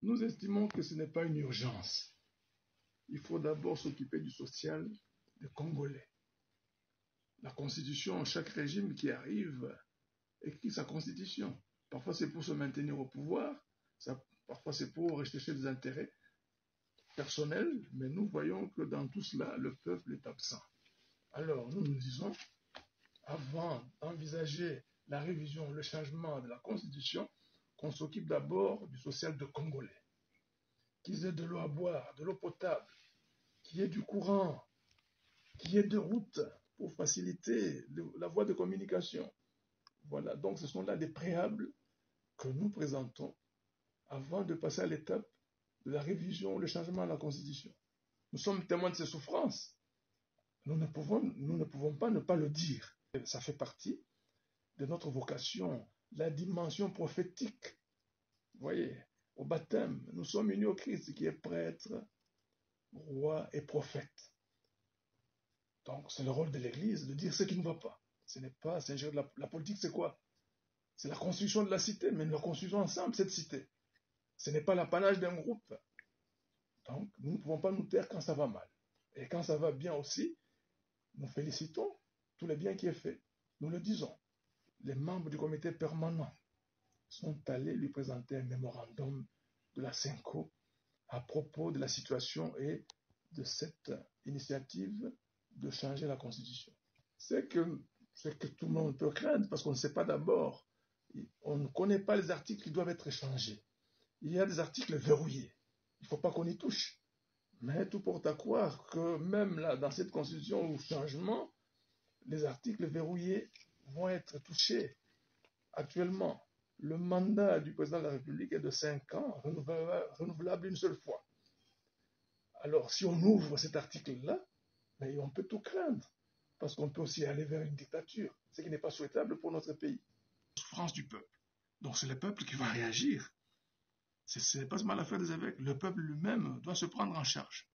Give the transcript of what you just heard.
Nous estimons que ce n'est pas une urgence. Il faut d'abord s'occuper du social des Congolais. La constitution, chaque régime qui arrive écrit sa constitution. Parfois c'est pour se maintenir au pouvoir, parfois c'est pour rechercher des intérêts personnels, mais nous voyons que dans tout cela, le peuple est absent. Alors nous nous disons, avant d'envisager la révision, le changement de la constitution, qu'on s'occupe d'abord du social de Congolais. Qu'ils aient de l'eau à boire, de l'eau potable, qu'il y ait du courant, qu'il y ait de routes pour faciliter la voie de communication. Voilà, donc ce sont là des préalables que nous présentons avant de passer à l'étape de la révision, le changement de la Constitution. Nous sommes témoins de ces souffrances. Nous ne pouvons pas ne pas le dire. Ça fait partie de notre vocation, la dimension prophétique. Vous voyez, au baptême, nous sommes unis au Christ qui est prêtre, roi et prophète. Donc c'est le rôle de l'Église de dire ce qui ne va pas. Ce n'est pas, la politique, c'est quoi? C'est la construction de la cité, mais nous la construisons ensemble, cette cité. Ce n'est pas l'apanage d'un groupe. Donc nous ne pouvons pas nous taire quand ça va mal. Et quand ça va bien aussi, nous félicitons tout le bien qui est fait. Nous le disons. Les membres du comité permanent sont allés lui présenter un mémorandum de la CENCO à propos de la situation et de cette initiative de changer la Constitution. C'est que tout le monde peut craindre parce qu'on ne sait pas d'abord, on ne connaît pas les articles qui doivent être changés. Il y a des articles verrouillés. Il ne faut pas qu'on y touche. Mais tout porte à croire que même là, dans cette constitution ou changement, les articles verrouillés vont être touchés. Actuellement, le mandat du président de la République est de 5 ans, renouvelable une seule fois. Alors, si on ouvre cet article-là, on peut tout craindre, parce qu'on peut aussi aller vers une dictature, ce qui n'est pas souhaitable pour notre pays. La souffrance du peuple. Donc c'est le peuple qui va réagir. Ce n'est pas seulement l'affaire des évêques. Le peuple lui-même doit se prendre en charge.